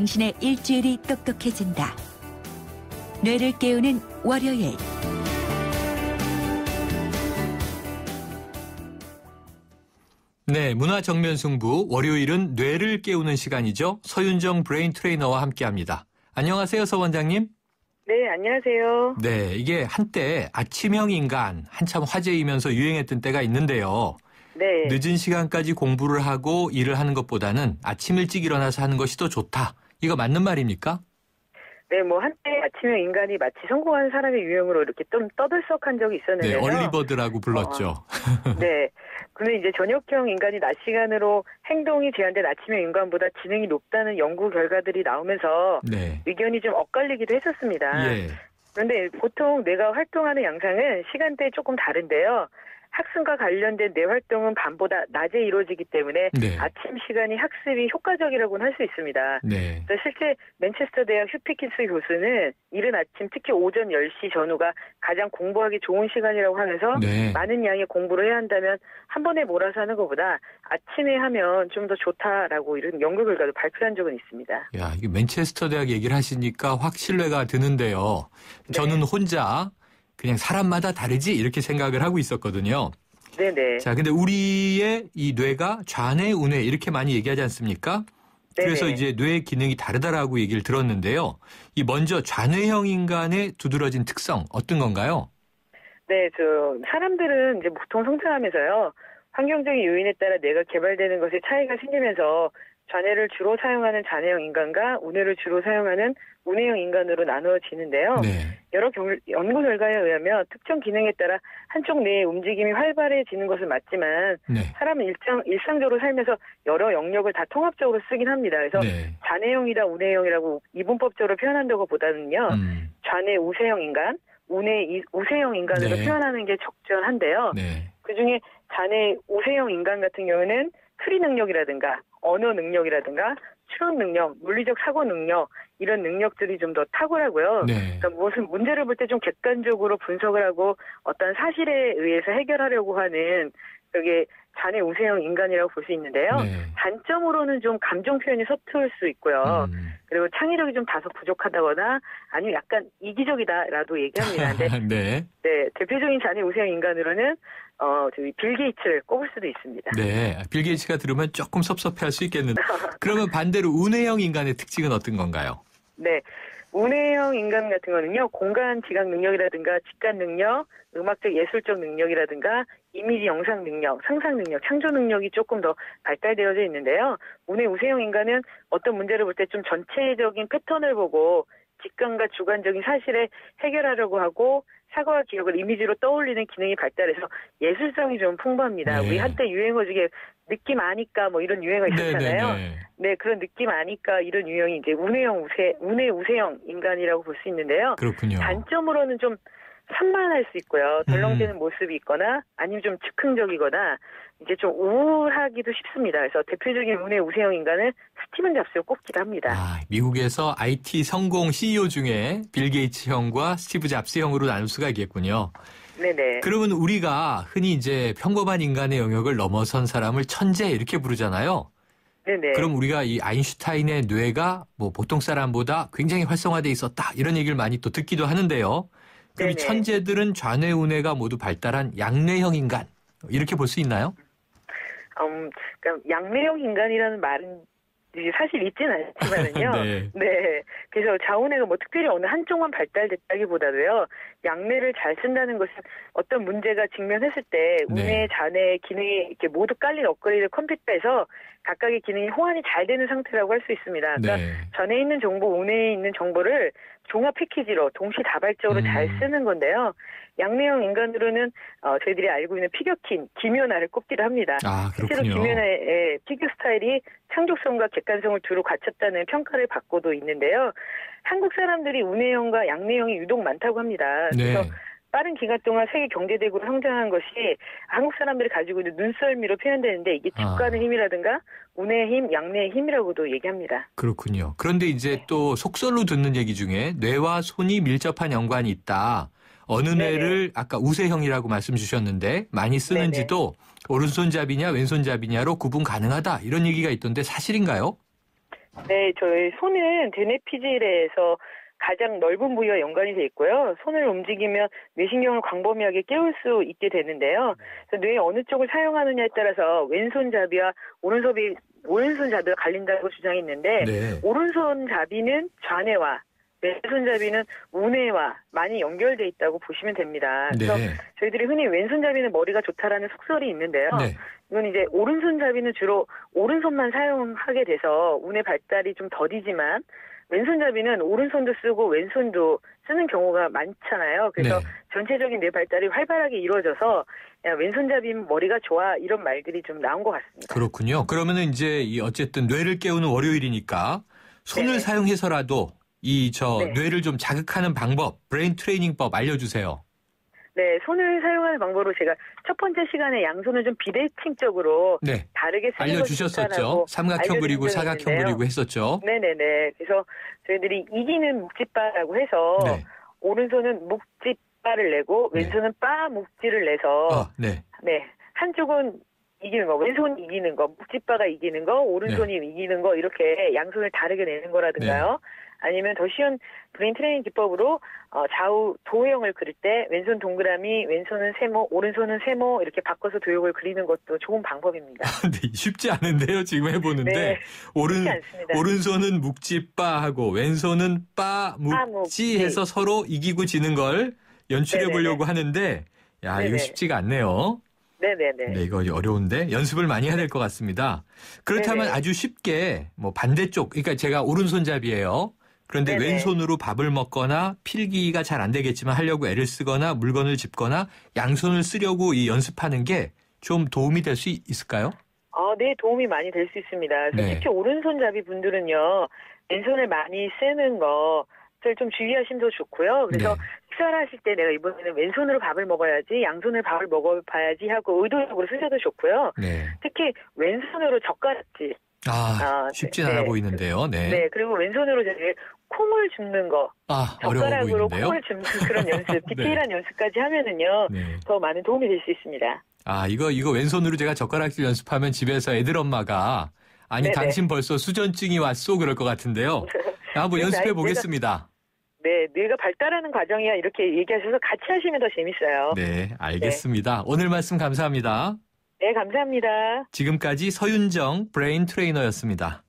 당신의 일주일이 똑똑해진다. 뇌를 깨우는 월요일. 네, 문화 정면 승부 월요일은 뇌를 깨우는 시간이죠. 서윤정 브레인 트레이너와 함께합니다. 안녕하세요, 서 원장님. 네, 안녕하세요. 네, 이게 한때 아침형 인간 한참 화제이면서 유행했던 때가 있는데요. 네. 늦은 시간까지 공부를 하고 일을 하는 것보다는 아침 일찍 일어나서 하는 것이 더 좋다. 이거 맞는 말입니까? 네, 한때 아침형 인간이 마치 성공한 사람의 유형으로 이렇게 좀 떠들썩한 적이 있었는데요. 네, 얼리버드라고 불렀죠. 네. 근데 이제 저녁형 인간이 낮 시간으로 행동이 제한된 아침형 인간보다 지능이 높다는 연구 결과들이 나오면서 네. 의견이 좀 엇갈리기도 했었습니다. 예. 그런데 보통 뇌가 활동하는 양상은 시간대에 조금 다른데요. 학습과 관련된 뇌 활동은 밤보다 낮에 이루어지기 때문에 네. 아침 시간이 학습이 효과적이라고는 할 수 있습니다. 네. 실제 맨체스터 대학 휴피킨스 교수는 이른 아침 특히 오전 10시 전후가 가장 공부하기 좋은 시간이라고 하면서 네. 많은 양의 공부를 해야 한다면 한 번에 몰아서 하는 것보다 아침에 하면 좀 더 좋다라고 이런 연구 결과도 발표한 적은 있습니다. 야, 이게 맨체스터 대학 얘기를 하시니까 확 신뢰가 드는데요. 저는 네. 혼자 그냥 사람마다 다르지 이렇게 생각을 하고 있었거든요. 네네. 자, 근데 우리의 이 뇌가 좌뇌, 우뇌 이렇게 많이 얘기하지 않습니까? 그래서 네네. 이제 뇌의 기능이 다르다라고 얘기를 들었는데요. 이 먼저 좌뇌형 인간의 두드러진 특성 어떤 건가요? 네, 사람들은 이제 보통 성장하면서요. 환경적인 요인에 따라 뇌가 개발되는 것에 차이가 생기면서 좌뇌를 주로 사용하는 좌뇌형 인간과 우뇌를 주로 사용하는 우뇌형 인간으로 나누어지는데요. 네. 여러 연구 결과에 의하면 특정 기능에 따라 한쪽 뇌의 움직임이 활발해지는 것은 맞지만 네. 사람은 일상적으로 살면서 여러 영역을 다 통합적으로 쓰긴 합니다. 그래서 네. 좌뇌형이다 우뇌형이라고 이분법적으로 표현한다고 보다는요. 좌뇌 우세형 인간, 우뇌 우세형 인간으로 네. 표현하는 게 적절한데요. 네. 그중에 좌뇌 우세형 인간 같은 경우는 추리 능력이라든가 언어 능력이라든가 추론 능력, 물리적 사고 능력 이런 능력들이 좀 더 탁월하고요. 네. 그러니까 무슨 문제를 볼 때 좀 객관적으로 분석을 하고 어떤 사실에 의해서 해결하려고 하는 그게 좌뇌 우세형 인간이라고 볼 수 있는데요. 네. 단점으로는 좀 감정 표현이 서투를 수 있고요. 그리고 창의력이 좀 다소 부족하다거나 아니면 약간 이기적이다라도 얘기합니다. 네. 네, 대표적인 좌뇌 우세형 인간으로는 빌 게이츠를 꼽을 수도 있습니다. 네. 빌 게이츠가 들으면 조금 섭섭해할 수 있겠는데 그러면 반대로 우뇌형 인간의 특징은 어떤 건가요? 네. 우뇌형 인간 같은 거는요, 공간 지각 능력이라든가 직관 능력, 음악적 예술적 능력이라든가 이미지 영상 능력, 상상 능력, 창조 능력이 조금 더 발달되어져 있는데요. 우뇌 우세형 인간은 어떤 문제를 볼 때 좀 전체적인 패턴을 보고 직관과 주관적인 사실에 해결하려고 하고 사고와 기억을 이미지로 떠올리는 기능이 발달해서 예술성이 좀 풍부합니다. 네. 우리 한때 유행어 중에 느낌 아니까 이런 유행어 있었잖아요. 네, 그런 느낌 아니까 이런 유형이 이제 우뇌 우세형 인간이라고 볼 수 있는데요. 그렇군요. 단점으로는 좀 산만할 수 있고요. 덜렁대는 모습이 있거나 아니면 좀 즉흥적이거나 이제 좀 우울하기도 쉽습니다. 그래서 대표적인 우뇌 우세형 인간은 스티븐 잡스를 꼽기도 합니다. 미국에서 IT 성공 CEO 중에 빌 게이츠 형과 스티브 잡스 형으로 나눌 수가 있겠군요. 네네. 그러면 우리가 흔히 이제 평범한 인간의 영역을 넘어선 사람을 천재 이렇게 부르잖아요. 네네. 그럼 우리가 이 아인슈타인의 뇌가 보통 사람보다 굉장히 활성화돼 있었다 이런 얘기를 많이 또 듣기도 하는데요. 그럼 이 천재들은 좌뇌 우뇌가 모두 발달한 양뇌형 인간 이렇게 볼 수 있나요? 그러니까 양뇌형 인간이라는 말은 사실 있지는 않지만은요. 네. 네. 그래서 좌우뇌가 특별히 어느 한쪽만 발달됐다기보다도요. 양뇌를 잘 쓴다는 것은 어떤 문제가 직면했을 때 우뇌, 좌뇌 기능이 이렇게 모두 깔린 업그레이드 컴퓨터에서 각각의 기능이 호환이 잘 되는 상태라고 할 수 있습니다. 그러니까 좌뇌에 있는 정보, 우뇌에 있는 정보를 종합 패키지로 동시다발적으로 잘 쓰는 건데요. 양뇌형 인간으로는 저희들이 알고 있는 피겨킨, 김연아를 꼽기도 합니다. 실제로 김연아의 피겨 스타일이 창조성과 객관성을 두루 갖췄다는 평가를 받고도 있는데요. 한국 사람들이 우뇌형과 양뇌형이 유독 많다고 합니다. 그래서 빠른 기간 동안 세계 경제대국으로 성장한 것이 한국 사람들이 가지고 있는 눈썰미로 표현되는데 이게 주관의 힘이라든가 우뇌의 힘, 양뇌의 힘이라고도 얘기합니다. 그렇군요. 그런데 이제 또 속설로 듣는 얘기 중에 뇌와 손이 밀접한 연관이 있다. 어느 뇌를 아까 우세형이라고 말씀 주셨는데 많이 쓰는지도 오른손잡이냐 왼손잡이냐로 구분 가능하다. 이런 얘기가 있던데 사실인가요? 네, 저희 손은 대뇌 피질에서 가장 넓은 부위와 연관이 돼 있고요. 손을 움직이면 뇌신경을 광범위하게 깨울 수 있게 되는데요. 그래서 뇌의 어느 쪽을 사용하느냐에 따라서 왼손잡이와 오른손잡이가 갈린다고 주장이 있는데 네. 오른손잡이는 좌뇌와 왼손잡이는 우뇌와 많이 연결돼 있다고 보시면 됩니다. 그래서 네. 저희들이 흔히 왼손잡이는 머리가 좋다라는 속설이 있는데요. 네. 이건 이제 오른손잡이는 주로 오른손만 사용하게 돼서 우뇌 발달이 좀 더디지만 왼손잡이는 오른손도 쓰고 왼손도 쓰는 경우가 많잖아요. 그래서 네. 전체적인 뇌 발달이 활발하게 이루어져서 야, 왼손잡이면 머리가 좋아 이런 말들이 좀 나온 것 같습니다. 그렇군요. 그러면은 이제 어쨌든 뇌를 깨우는 월요일이니까 손을 네. 사용해서라도 네. 뇌를 좀 자극하는 방법, 브레인 트레이닝법 알려주세요. 네, 손을 사용하는 방법으로 제가 첫 번째 시간에 양손을 좀 비대칭적으로 네. 다르게 쓰는 알려주셨었죠. 삼각형 그리고 사각형 그리고 했었죠. 네네네. 그래서 저희들이 이기는 묵지바라고 해서 네. 오른손은 묵지바를 내고 네. 왼손은 바 묵지를 내서 네. 네, 한쪽은 이기는 거, 왼손 이기는 거, 묵지바가 이기는 거, 오른손이 이기는 거 이렇게 양손을 다르게 내는 거라든가요. 아니면 더 쉬운 브레인 트레이닝 기법으로 좌우 도형을 그릴 때 왼손 동그라미, 왼손은 세모, 오른손은 세모 이렇게 바꿔서 도형을 그리는 것도 좋은 방법입니다. 네, 쉽지 않은데요. 지금 해보는데 네, 쉽지 않습니다. 오른손은 묵지빠하고 왼손은 빠묵지 해서 서로 이기고 지는 걸 연출해 보려고 하는데 야 이거 쉽지가 않네요. 네네네. 네, 이거 어려운데 연습을 많이 해야 될 것 같습니다. 그렇다면 네네. 아주 쉽게 뭐 반대쪽, 그러니까 제가 오른손잡이에요. 그런데 네네. 왼손으로 밥을 먹거나 필기가 잘 안 되겠지만 하려고 애를 쓰거나 물건을 짚거나 양손을 쓰려고 이 연습하는 게 좀 도움이 될 수 있을까요? 네, 도움이 많이 될 수 있습니다. 네. 특히 오른손잡이 분들은요, 왼손을 많이 쓰는 것을 좀 주의하시면 더 좋고요. 그래서 네. 식사를 하실 때 내가 이번에는 왼손으로 밥을 먹어야지, 양손으로 밥을 먹어봐야지 하고 의도적으로 쓰셔도 좋고요. 네. 특히 왼손으로 젓가락질. 쉽진 않아 보이는데요. 네. 네, 그리고 왼손으로 저기 콩을 줍는 거. 어려워 젓가락으로 보이는데요. 콩을 줍는 그런 연습, 디테일한 연습까지 하면은요, 네. 더 많은 도움이 될 수 있습니다. 이거 왼손으로 제가 젓가락질 연습하면 집에서 애들 엄마가 네네. 당신 벌써 수전증이 왔소 그럴 것 같은데요. 한번 연습해 보겠습니다. 네, 뇌가 발달하는 과정이야 이렇게 얘기하셔서 같이 하시면 더 재밌어요. 네, 알겠습니다. 오늘 말씀 감사합니다. 네, 감사합니다. 지금까지 서윤정 브레인 트레이너였습니다.